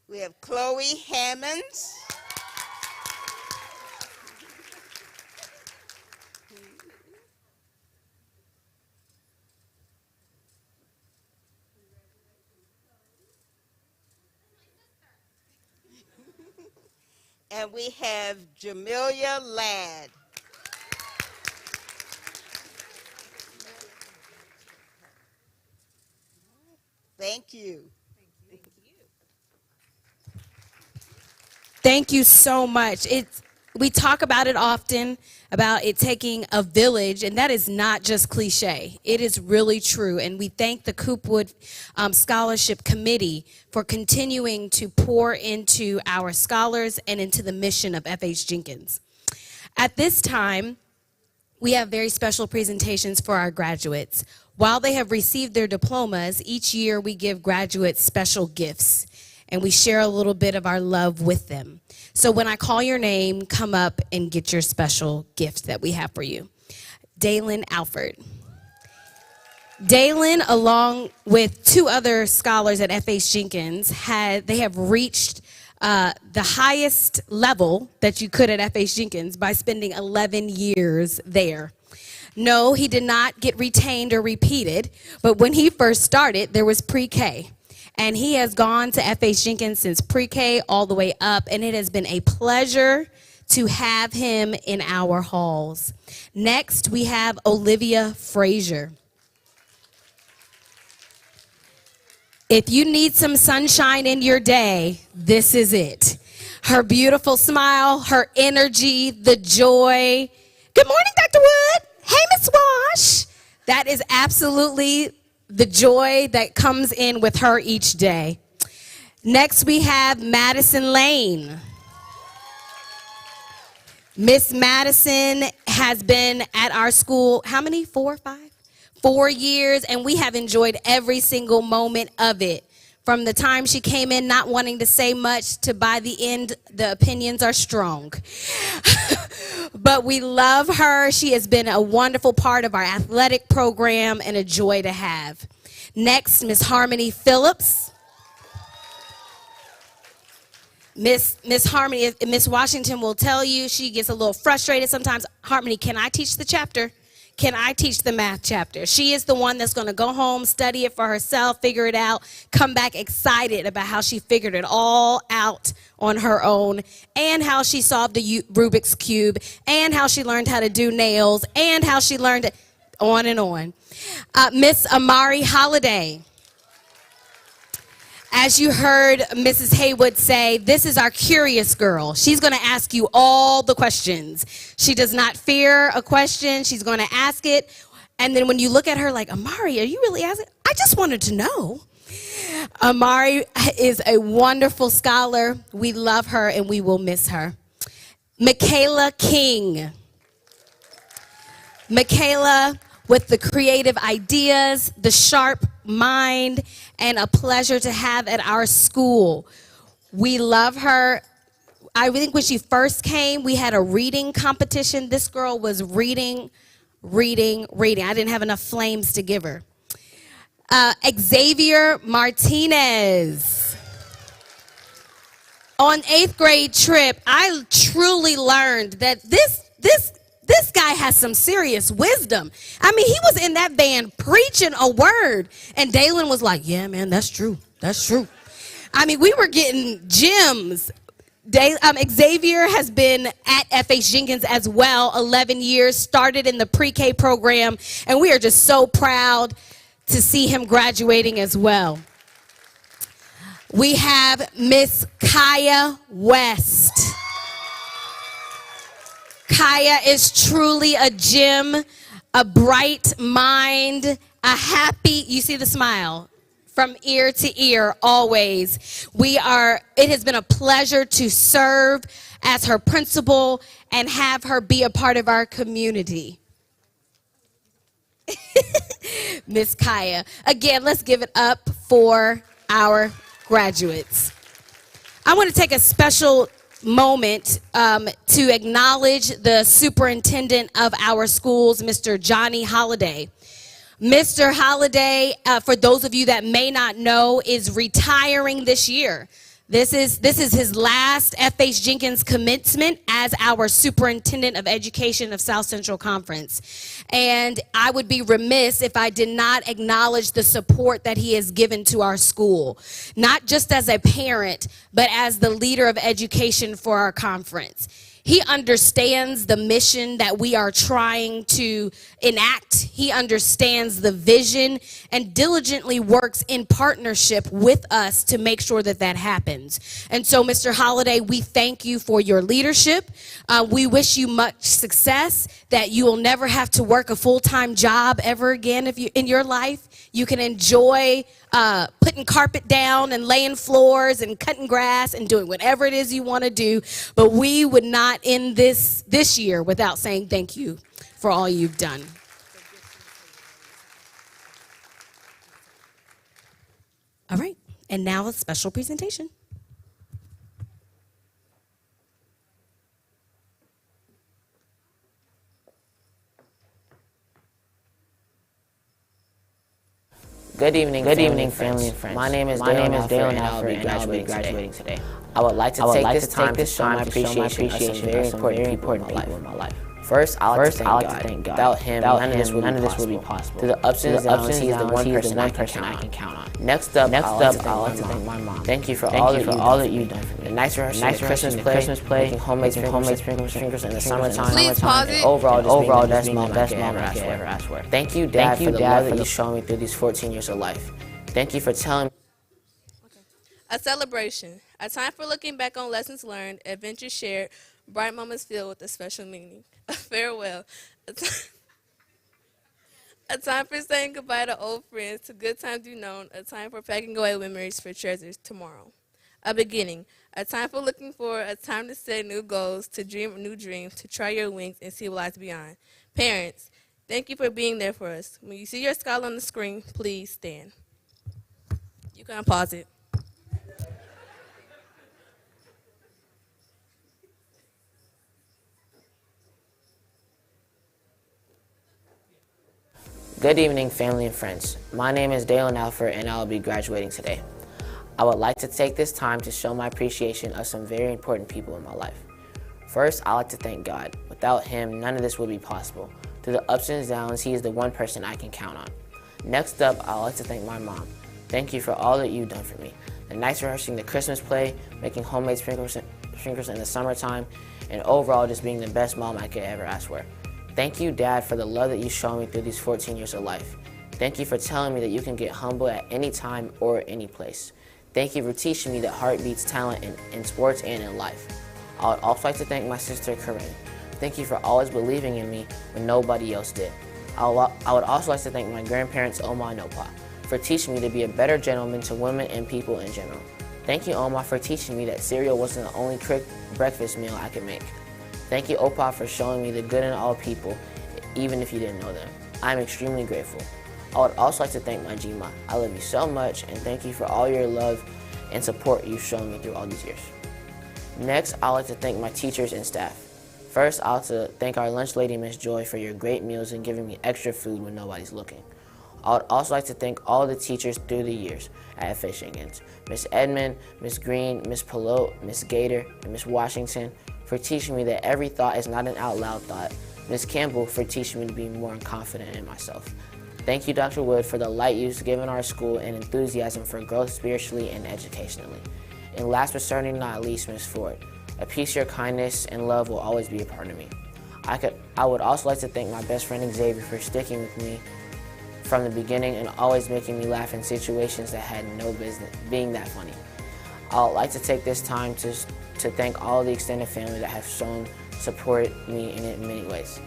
[SPEAKER 11] we have Chloe Hammonds, and we have Jamelia Ladd. Thank you.
[SPEAKER 1] Thank you so much. We talk about it often, about it taking a village, and that is not just cliche. It is really true, and we thank the Coopwood Scholarship Committee for continuing to pour into our scholars and into the mission of F.H. Jenkins. At this time, we have very special presentations for our graduates. While they have received their diplomas, each year we give graduates special gifts. and we share a little bit of our love with them. So when I call your name, come up and get your special gift that we have for you. Dalen Alford. Dalen, along with 2 other scholars at F.H. Jenkins, they have reached the highest level that you could at F.H. Jenkins by spending 11 years there. No, he did not get retained or repeated, but when he first started, there was pre-K. And he has gone to F.H. Jenkins since pre-K all the way up, and it has been a pleasure to have him in our halls. Next, we have Olivia Frazier. If you need some sunshine in your day, this is it. Her beautiful smile, her energy, the joy. Good morning, Dr. Wood. Hey, Miss Wash. That is absolutely the joy that comes in with her each day. Next, we have Madison Lane. Miss Madison has been at our school, how many? 4 or 5? 4 years, and we have enjoyed every single moment of it. From the time she came in not wanting to say much to by the end, the opinions are strong. But we love her. She has been a wonderful part of our athletic program and a joy to have. Next, Miss Harmony Phillips. Miss Harmony, Miss Washington will tell you she gets a little frustrated sometimes. Harmony, can I teach the chapter? Can I teach the math chapter? She is the one that's going to go home, study it for herself, figure it out, come back excited about how she figured it all out on her own, and how she solved a Rubik's Cube, and how she learned how to do nails, and how she learned it, on and on. Miss Amari Holiday. As you heard Mrs. Haywood say, this is our curious girl. She's going to ask you all the questions. She does not fear a question. She's going to ask it. And then when you look at her like, Amari, are you really asking? I just wanted to know. Amari is a wonderful scholar. We love her and we will miss her. Michaela King. Michaela, with the creative ideas, the sharp mind, and a pleasure to have at our school. We love her. I think when she first came, we had a reading competition. This girl was reading. I didn't have enough flames to give her. Xavier Martinez. On 8th grade trip, I truly learned that this guy has some serious wisdom. I mean, he was in that van preaching a word, and Dalen was like, yeah, man, that's true. That's true. I mean, we were getting gems. Xavier has been at F.H. Jenkins as well, 11 years, started in the pre-K program, and we are just so proud to see him graduating as well. We have Miss Kaya West. Kaya is truly a gem, a bright mind, a happy, you see the smile, from ear to ear, always. It has been a pleasure to serve as her principal and have her be a part of our community. Miss Kaya. Again, let's give it up for our graduates. I want to take a special moment to acknowledge the superintendent of our schools, Mr. Johnny Holliday. Mr. Holliday, for those of you that may not know, is retiring this year. This is his last F.H. Jenkins commencement as our superintendent of education of South Central Conference. And I would be remiss if I did not acknowledge the support that he has given to our school, not just as a parent, but as the leader of education for our conference. He understands the mission that we are trying to enact. He understands the vision and diligently works in partnership with us to make sure that that happens. And so, Mr. Holliday, we thank you for your leadership. We wish you much success, that you will never have to work a full-time job ever again in your life. You can enjoy putting carpet down and laying floors and cutting grass and doing whatever it is you want to do. But we would not end this year without saying thank you for all you've done. All right, and now a special presentation.
[SPEAKER 8] Good evening, family and friends. My name is Dalen and I'll be graduating today. I would like to take this time to show my appreciation of some very important people in my life. First, I like to thank God. Without Him, none of this would be possible. Through the ups and downs, He is the one person I can count on. Next up, I like to thank my mom. Thank you for all that you've done for me. The nice rehearsal, the Christmas play, making homemade sprinkles in the summertime.
[SPEAKER 3] Please pause it.
[SPEAKER 8] Overall, that's my best mom I could ever ask for. Thank you, Dad, for the love that you showed me through these 14 years of life. Thank you for telling me.
[SPEAKER 3] A celebration, a time for looking back on lessons learned, adventures shared, bright moments filled with a special meaning. A farewell, a time for saying goodbye to old friends, to good times you known, a time for packing away memories for treasures tomorrow. A beginning, a time for looking forward, a time to set new goals, to dream new dreams, to try your wings and see what lies beyond. Parents, thank you for being there for us. When you see your scholar on the screen, please stand. You can pause it.
[SPEAKER 8] Good evening, family and friends. My name is Dalen Alford, and I will be graduating today. I would like to take this time to show my appreciation of some very important people in my life. First, I like to thank God. Without Him, none of this would be possible. Through the ups and downs, He is the one person I can count on. Next up, I would like to thank my mom. Thank you for all that you've done for me. The nights rehearsing the Christmas play, making homemade sprinkles in the summertime, and overall just being the best mom I could ever ask for. Thank you, Dad, for the love that you showed me through these 14 years of life. Thank you for telling me that you can get humble at any time or any place. Thank you for teaching me that heart beats talent in sports and in life. I would also like to thank my sister, Corinne. Thank you for always believing in me when nobody else did. I would also like to thank my grandparents, Oma and Opa, for teaching me to be a better gentleman to women and people in general. Thank you, Oma, for teaching me that cereal wasn't the only quick breakfast meal I could make. Thank you, Opa, for showing me the good in all people, even if you didn't know them. I'm extremely grateful. I would also like to thank my Gma. I love you so much, and thank you for all your love and support you've shown me through all these years. Next, I'd like to thank my teachers and staff. First, I'd like to thank our lunch lady, Miss Joy, for your great meals and giving me extra food when nobody's looking. I would also like to thank all the teachers through the years at FH Jenkins. Miss Edmond, Miss Green, Miss Pilote, Miss Gator, and Miss Washington, for teaching me that every thought is not an out loud thought. Ms. Campbell, for teaching me to be more confident in myself. Thank you, Dr. Wood, for the light you've given our school and enthusiasm for growth spiritually and educationally. And last but certainly not least, Ms. Ford, a piece your kindness and love will always be a part of me. I would also like to thank my best friend Xavier for sticking with me from the beginning and always making me laugh in situations that had no business being that funny. I would like to take this time to thank all the extended family that have shown support me in many ways.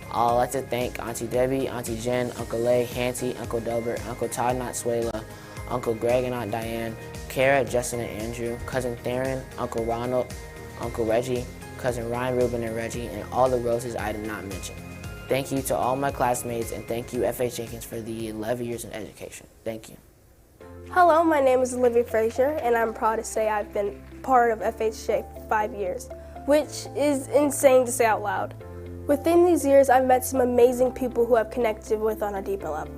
[SPEAKER 8] I'd like to thank Auntie Debbie, Auntie Jen, Uncle Lay, Hanty, Uncle Delbert, Uncle Todd and Aunt Suela, Uncle Greg and Aunt Diane, Kara, Justin and Andrew, Cousin Theron, Uncle Ronald, Uncle Reggie, Cousin Ryan, Ruben and Reggie, and all the Roses I did not mention. Thank you to all my classmates, and thank you FH Jenkins for the 11 years of education. Thank you.
[SPEAKER 12] Hello, my name is Olivia Frazier, and I'm proud to say I've been part of FHJ for 5 years, which is insane to say out loud. Within these years, I've met some amazing people who I've connected with on a deeper level.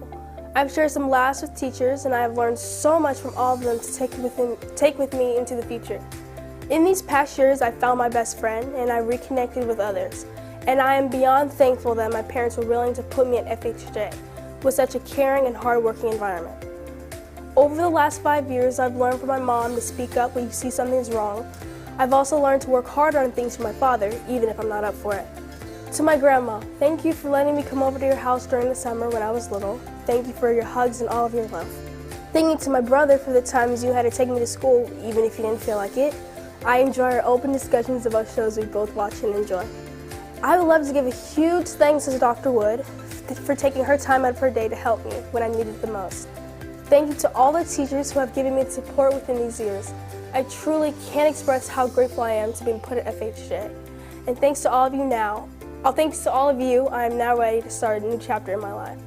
[SPEAKER 12] I've shared some laughs with teachers, and I've learned so much from all of them to take with me into the future. In these past years, I found my best friend, and I reconnected with others. And I am beyond thankful that my parents were willing to put me at FHJ with such a caring and hardworking environment. Over the last 5 years, I've learned from my mom to speak up when you see something's wrong. I've also learned to work harder on things for my father, even if I'm not up for it. To my grandma, thank you for letting me come over to your house during the summer when I was little. Thank you for your hugs and all of your love. Thank you to my brother for the times you had to take me to school, even if you didn't feel like it. I enjoy our open discussions about shows we both watch and enjoy. I would love to give a huge thanks to Dr. Wood for taking her time out of her day to help me when I needed it the most. Thank you to all the teachers who have given me the support within these years. I truly can't express how grateful I am to being put at FHJ. And thanks to all of you now. Thanks to all of you, I am now ready to start a new chapter in my life.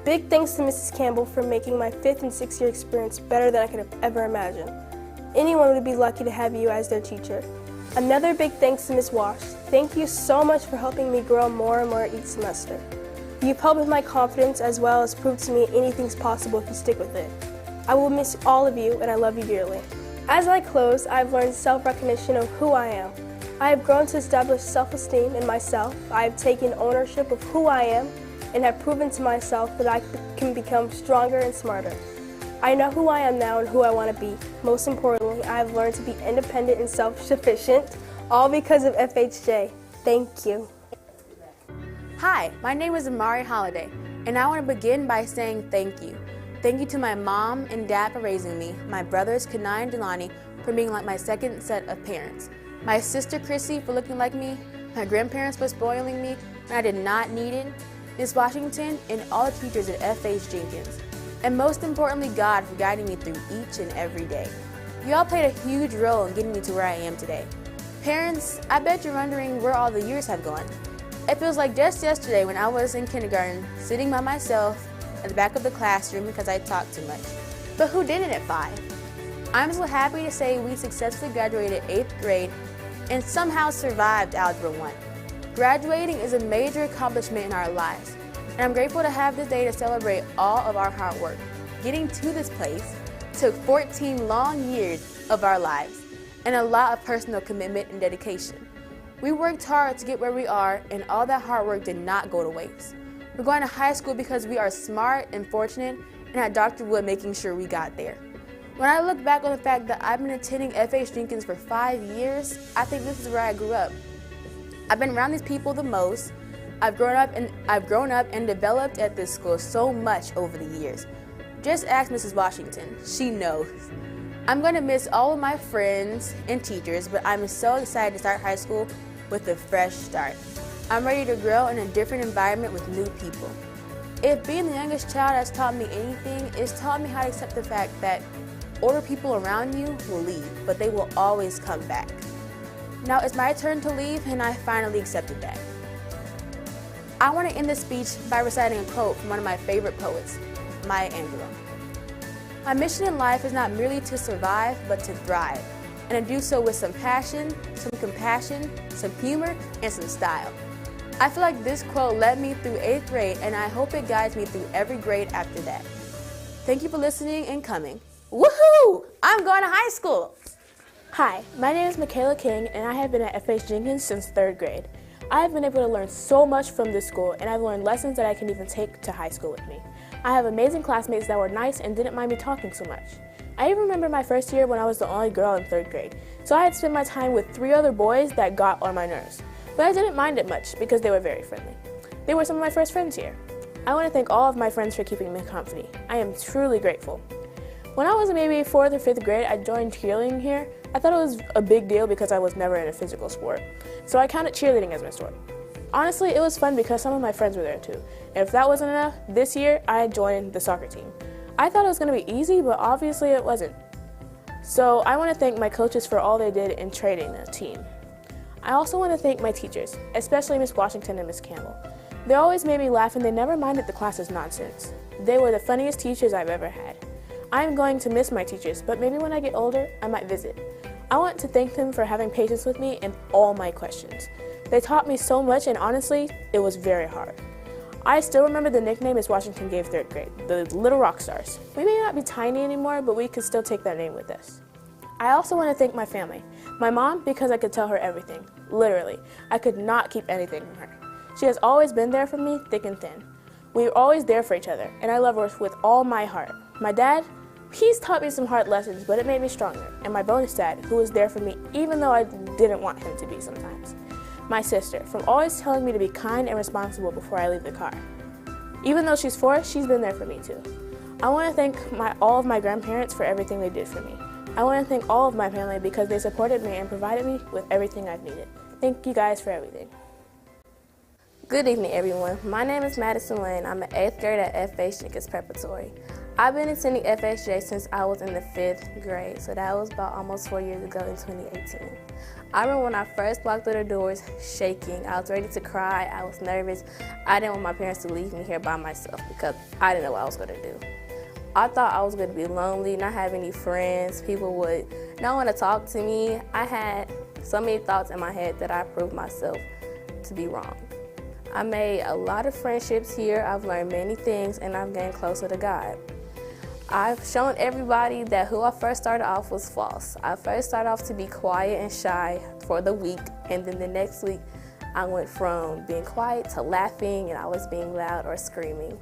[SPEAKER 12] Big thanks to Mrs. Campbell for making my 5th and 6th year experience better than I could have ever imagined. Anyone would be lucky to have you as their teacher. Another big thanks to Ms. Wash. Thank you so much for helping me grow more and more each semester. You've helped with my confidence as well as proved to me anything's possible if you stick with it. I will miss all of you, and I love you dearly. As I close, I've learned self-recognition of who I am. I have grown to establish self-esteem in myself. I have taken ownership of who I am and have proven to myself that I can become stronger and smarter. I know who I am now and who I want to be. Most importantly, I have learned to be independent and self-sufficient, all because of FHJ. Thank you.
[SPEAKER 5] Hi, my name is Amari Holiday, and I want to begin by saying thank you. Thank you to my mom and dad for raising me, my brothers Kanai and Delani for being like my second set of parents, my sister Chrissy for looking like me, my grandparents for spoiling me when I did not need it, Miss Washington, and all the teachers at F.H. Jenkins, and most importantly God for guiding me through each and every day. You all played a huge role in getting me to where I am today. Parents, I bet you're wondering where all the years have gone. It feels like just yesterday when I was in kindergarten, sitting by myself at the back of the classroom because I talked too much. But who didn't at 5? I'm so happy to say we successfully graduated 8th grade and somehow survived Algebra 1. Graduating is a major accomplishment in our lives, and I'm grateful to have this day to celebrate all of our hard work. Getting to this place took 14 long years of our lives and a lot of personal commitment and dedication. We worked hard to get where we are, and all that hard work did not go to waste. We're going to high school because we are smart and fortunate and had Dr. Wood making sure we got there. When I look back on the fact that I've been attending F.H. Jenkins for 5 years, I think this is where I grew up. I've been around these people the most. I've grown up and developed at this school so much over the years. Just ask Mrs. Washington. She knows. I'm going to miss all of my friends and teachers, but I'm so excited to start high school with a fresh start. I'm ready to grow in a different environment with new people. If being the youngest child has taught me anything, it's taught me how to accept the fact that older people around you will leave, but they will always come back. Now it's my turn to leave, and I finally accepted that. I want to end this speech by reciting a quote from one of my favorite poets, Maya Angelou. My mission in life is not merely to survive, but to thrive, and to do so with some passion, some compassion, some humor, and some style. I feel like this quote led me through 8th grade, and I hope it guides me through every grade after that. Thank you for listening and coming. Woohoo! I'm going to high school!
[SPEAKER 13] Hi, my name is Michaela King, and I have been at F.H. Jenkins since 3rd grade. I have been able to learn so much from this school, and I've learned lessons that I can even take to high school with me. I have amazing classmates that were nice and didn't mind me talking so much. I even remember my first year when I was the only girl in 3rd grade, so I had spent my time with 3 other boys that got on my nerves. But I didn't mind it much because they were very friendly. They were some of my first friends here. I want to thank all of my friends for keeping me company. I am truly grateful. When I was maybe 4th or 5th grade, I joined cheerleading here. I thought it was a big deal because I was never in a physical sport, so I counted cheerleading as my sport. Honestly, it was fun because some of my friends were there too. And if that wasn't enough, this year I joined the soccer team. I thought it was going to be easy, but obviously it wasn't. So I want to thank my coaches for all they did in training the team. I also want to thank my teachers, especially Miss Washington and Miss Campbell. They always made me laugh and they never minded the class's nonsense. They were the funniest teachers I've ever had. I am going to miss my teachers, but maybe when I get older, I might visit. I want to thank them for having patience with me and all my questions. They taught me so much, and honestly, it was very hard. I still remember the nickname Miss Washington gave 3rd grade, the Little Rock Stars. We may not be tiny anymore, but we could still take that name with us. I also want to thank my family. My mom, because I could tell her everything. Literally, I could not keep anything from her. She has always been there for me, thick and thin. We were always there for each other, and I love her with all my heart. My dad, he's taught me some hard lessons, but it made me stronger. And my bonus dad, who was there for me even though I didn't want him to be sometimes. My sister, from always telling me to be kind and responsible before I leave the car. Even though she's 4, she's been there for me too. I want to thank all of my grandparents for everything they did for me. I want to thank all of my family because they supported me and provided me with everything I've needed. Thank you guys for everything.
[SPEAKER 14] Good evening, everyone. My name is Madison Lane. I'm an 8th grade at F.H. Jenkins Preparatory. I've been attending FHJ since I was in the 5th grade, so that was about almost 4 years ago in 2018. I remember when I first walked through the doors shaking. I was ready to cry. I was nervous. I didn't want my parents to leave me here by myself because I didn't know what I was going to do. I thought I was going to be lonely, not have any friends. People would not want to talk to me. I had so many thoughts in my head that I proved myself to be wrong. I made a lot of friendships here. I've learned many things, and I've gained closer to God. I've shown everybody that who I first started off was false. I first started off to be quiet and shy for the week, and then the next week I went from being quiet to laughing, and I was being loud or screaming.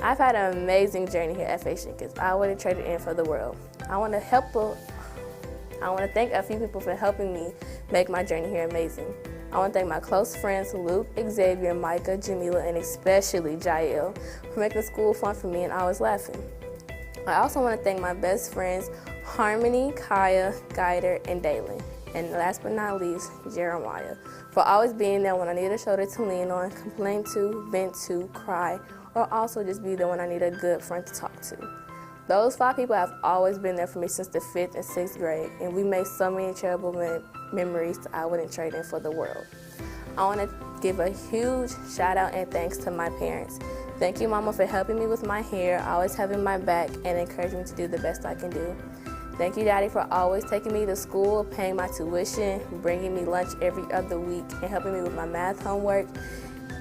[SPEAKER 14] I've had an amazing journey here at FH Jenkins. I wouldn't trade it in for the world. I want to thank a few people for helping me make my journey here amazing. I want to thank my close friends Luke, Xavier, Micah, Jamila, and especially Jael for making school fun for me and always laughing. I also want to thank my best friends Harmony, Kaya, Guider, and Dalen. And last but not least, Jeremiah, for always being there when I need a shoulder to lean on, complain to, vent to, cry, or also just be there when I need a good friend to talk to. Those 5 people have always been there for me since the 5th and 6th grade, and we made so many terrible memories that I wouldn't trade in for the world. I want to give a huge shout out and thanks to my parents. Thank you, Mama, for helping me with my hair, always having my back, and encouraging me to do the best I can do. Thank you, Daddy, for always taking me to school, paying my tuition, bringing me lunch every other week, and helping me with my math homework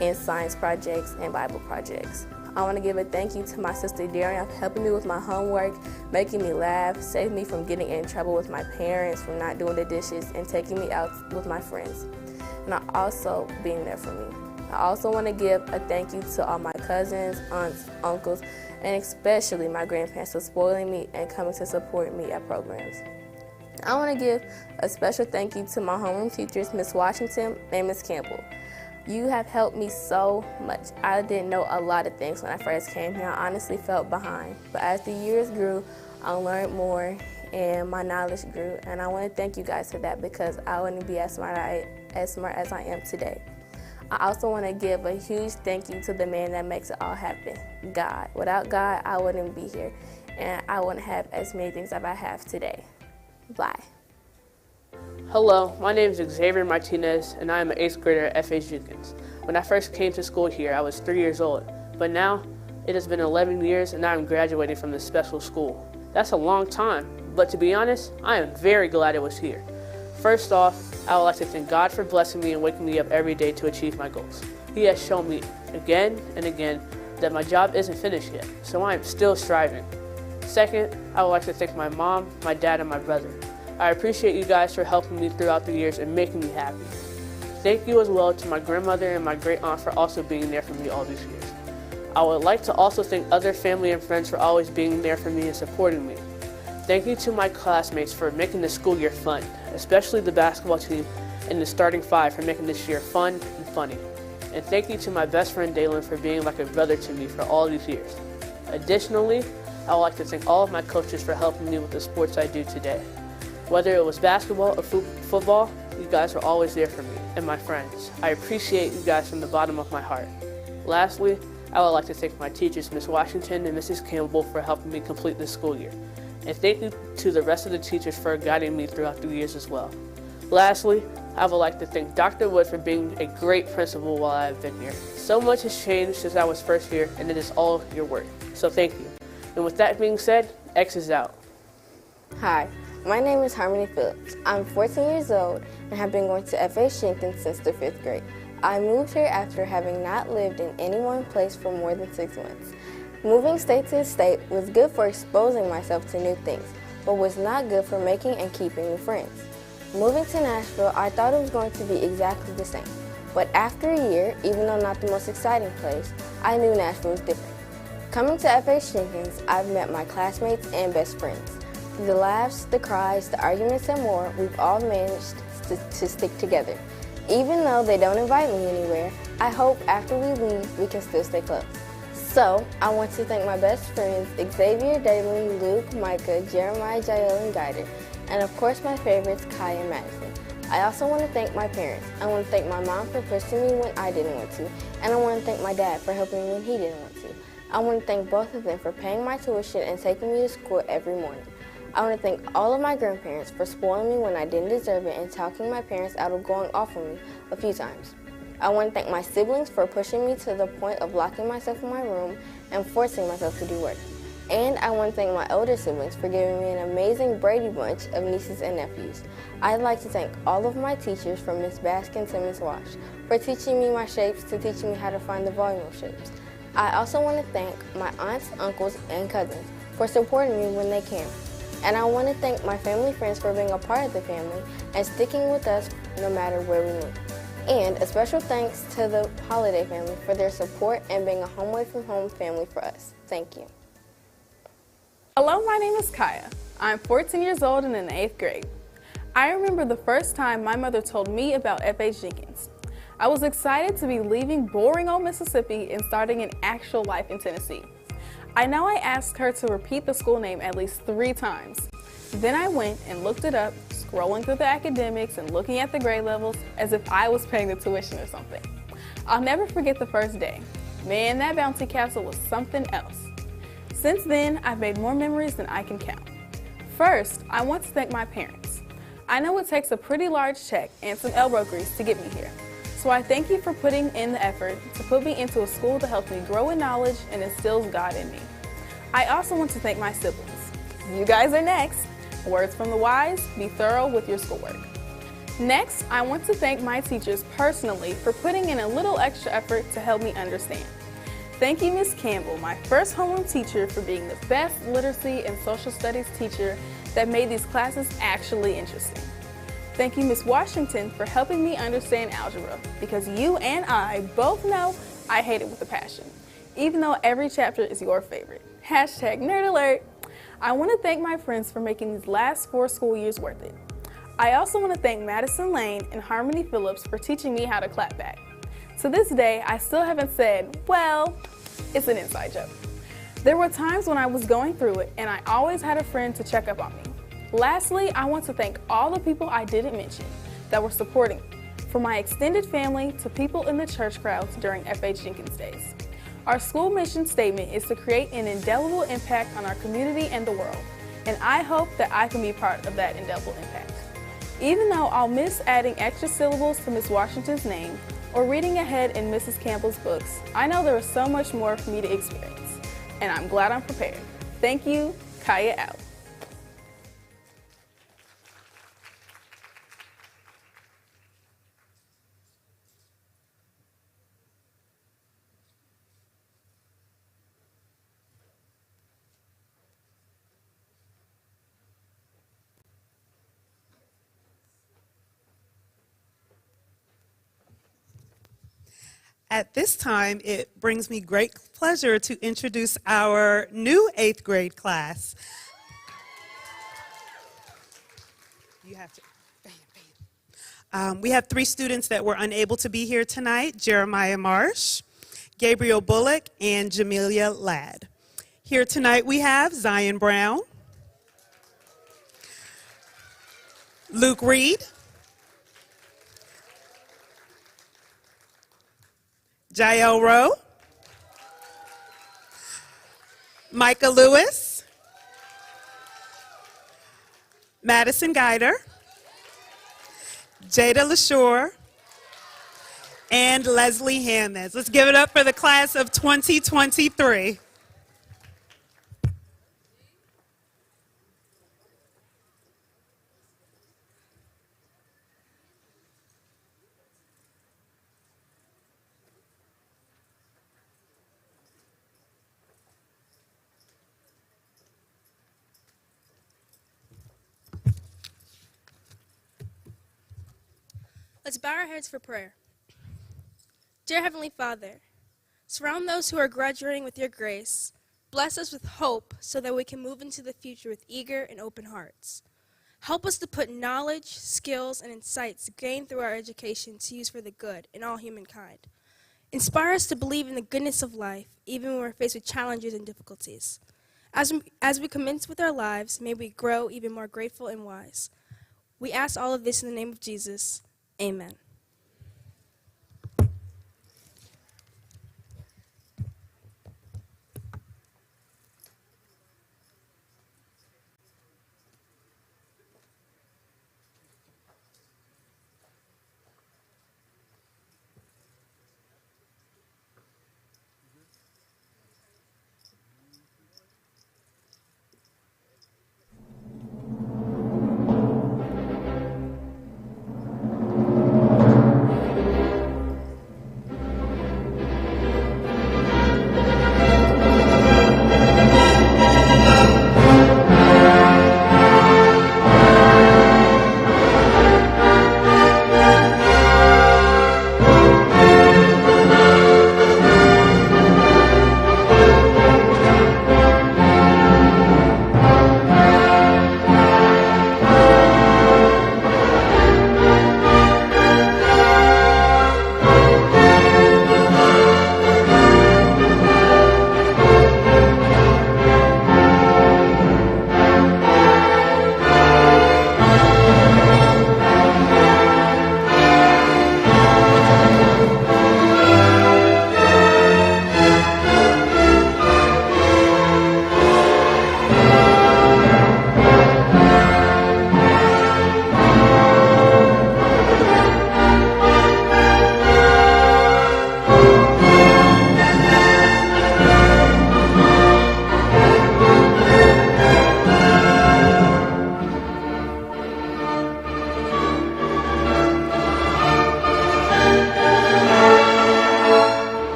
[SPEAKER 14] and science projects and Bible projects. I want to give a thank you to my sister Darian for helping me with my homework, making me laugh, saving me from getting in trouble with my parents, from not doing the dishes, and taking me out with my friends. And also being there for me. I also want to give a thank you to all my cousins, aunts, uncles, and especially my grandparents for spoiling me and coming to support me at programs. I want to give a special thank you to my homeroom teachers, Miss Washington and Miss Campbell. You have helped me so much. I didn't know a lot of things when I first came here. I honestly felt behind. But as the years grew, I learned more and my knowledge grew. And I want to thank you guys for that because I wouldn't be as smart as I am today. I also want to give a huge thank you to the man that makes it all happen, God. Without God, I wouldn't be here. And I wouldn't have as many things as I have today. Bye.
[SPEAKER 2] Hello, my name is Xavier Martinez, and I am an 8th grader at FH Jenkins. When I first came to school here, I was 3 years old, but now it has been 11 years and I'm graduating from this special school. That's a long time, but to be honest, I am very glad it was here. First off, I would like to thank God for blessing me and waking me up every day to achieve my goals. He has shown me again and again that my job isn't finished yet, so I am still striving. Second, I would like to thank my mom, my dad, and my brother. I appreciate you guys for helping me throughout the years and making me happy. Thank you as well to my grandmother and my great aunt for also being there for me all these years. I would like to also thank other family and friends for always being there for me and supporting me. Thank you to my classmates for making the school year fun, especially the basketball team and the starting 5 for making this year fun and funny. And thank you to my best friend Dalen for being like a brother to me for all these years. Additionally, I would like to thank all of my coaches for helping me with the sports I do today. Whether it was basketball or football, you guys were always there for me and my friends. I appreciate you guys from the bottom of my heart. Lastly, I would like to thank my teachers, Miss Washington and Mrs. Campbell, for helping me complete this school year. And thank you to the rest of the teachers for guiding me throughout the years as well. Lastly, I would like to thank Dr. Wood for being a great principal while I have been here. So much has changed since I was first here, and it is all your work. So thank you. And with that being said, X is out.
[SPEAKER 14] Hi, my name is Harmony Phillips. I'm 14 years old and have been going to FH Jenkins since the 5th grade. I moved here after having not lived in any one place for more than 6 months. Moving state to state was good for exposing myself to new things, but was not good for making and keeping new friends. Moving to Nashville, I thought it was going to be exactly the same. But after a year, even though not the most exciting place, I knew Nashville was different. Coming to FH Jenkins, I've met my classmates and best friends. Through the laughs, the cries, the arguments, and more, we've all managed to stick together. Even though they don't invite me anywhere, I hope after we leave, we can still stay close. So, I want to thank my best friends, Xavier, Dalen, Luke, Micah, Jeremiah, Jael, and Guider, and of course my favorites, Kai and Madison. I also want to thank my parents. I want to thank my mom for pushing me when I didn't want to, and I want to thank my dad for helping me when he didn't want to. I want to thank both of them for paying my tuition and taking me to school every morning. I want to thank all of my grandparents for spoiling me when I didn't deserve it and talking my parents out of going off on me a few times. I want to thank my siblings for pushing me to the point of locking myself in my room and forcing myself to do work. And I want to thank my elder siblings for giving me an amazing Brady Bunch of nieces and nephews. I'd like to thank all of my teachers from Miss Baskins and Miss Wash for teaching me my shapes to teaching me how to find the volume of shapes. I also want to thank my aunts, uncles, and cousins for supporting me when they can. And I want to thank my family friends for being a part of the family and sticking with us no matter where we move. And a special thanks to the Holiday family for their support and being a home away from home family for us. Thank you.
[SPEAKER 15] Hello, my name is Kaya. I'm 14 years old and in the 8th grade. I remember the first time my mother told me about F.H. Jenkins. I was excited to be leaving boring old Mississippi and starting an actual life in Tennessee. I know I asked her to repeat the school name at least 3 times. Then I went and looked it up, scrolling through the academics and looking at the grade levels as if I was paying the tuition or something. I'll never forget the first day. Man, that bouncy castle was something else. Since then, I've made more memories than I can count. First, I want to thank my parents. I know it takes a pretty large check and some elbow grease to get me here. So I thank you for putting in the effort to put me into a school that helps me grow in knowledge and instills God in me. I also want to thank my siblings. You guys are next. Words from the wise, be thorough with your schoolwork. Next, I want to thank my teachers personally for putting in a little extra effort to help me understand. Thank you, Ms. Campbell, my first homeroom teacher, for being the best literacy and social studies teacher that made these classes actually interesting. Thank you, Ms. Washington, for helping me understand algebra, because you and I both know I hate it with a passion, even though every chapter is your favorite. Hashtag nerd alert. I want to thank my friends for making these last 4 school years worth it. I also want to thank Madison Lane and Harmony Phillips for teaching me how to clap back. To this day, I still haven't said, well, it's an inside joke. There were times when I was going through it, and I always had a friend to check up on me. Lastly, I want to thank all the people I didn't mention that were supporting me, from my extended family to people in the church crowds during F.H. Jenkins days. Our school mission statement is to create an indelible impact on our community and the world, and I hope that I can be part of that indelible impact. Even though I'll miss adding extra syllables to Ms. Washington's name or reading ahead in Mrs. Campbell's books, I know there is so much more for me to experience, and I'm glad I'm prepared. Thank you, Kaya out.
[SPEAKER 9] At this time, it brings me great pleasure to introduce our new 8th grade class. You have to. We have 3 students that were unable to be here tonight: Jeremiah Marsh, Gabriel Bullock, and Jamelia Ladd. Here tonight we have Zion Brown, Luke Reed, Jael Rowe, Micah Lewis, Madison Guider, Jada LaShore, and Leslie Hammes. Let's give it up for the class of 2023.
[SPEAKER 16] Let's bow our heads for prayer. Dear Heavenly Father, surround those who are graduating with your grace. Bless us with hope so that we can move into the future with eager and open hearts. Help us to put knowledge, skills, and insights gained through our education to use for the good in all humankind. Inspire us to believe in the goodness of life, even when we're faced with challenges and difficulties. As we commence with our lives, may we grow even more grateful and wise. We ask all of this in the name of Jesus. Amen.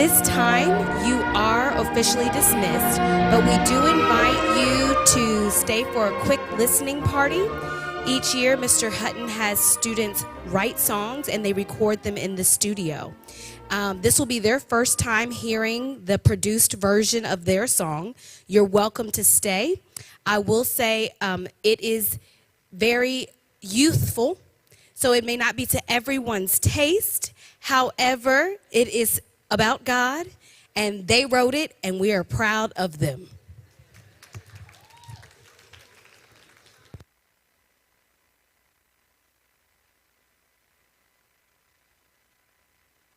[SPEAKER 1] this time, you are officially dismissed, but we do invite you to stay for a quick listening party. Each year, Mr. Hutton has students write songs and they record them in the studio. This will be their first time hearing the produced version of their song. You're welcome to stay. I will say it is very youthful, so it may not be to everyone's taste. However, it is about God, and they wrote it, and we are proud of them.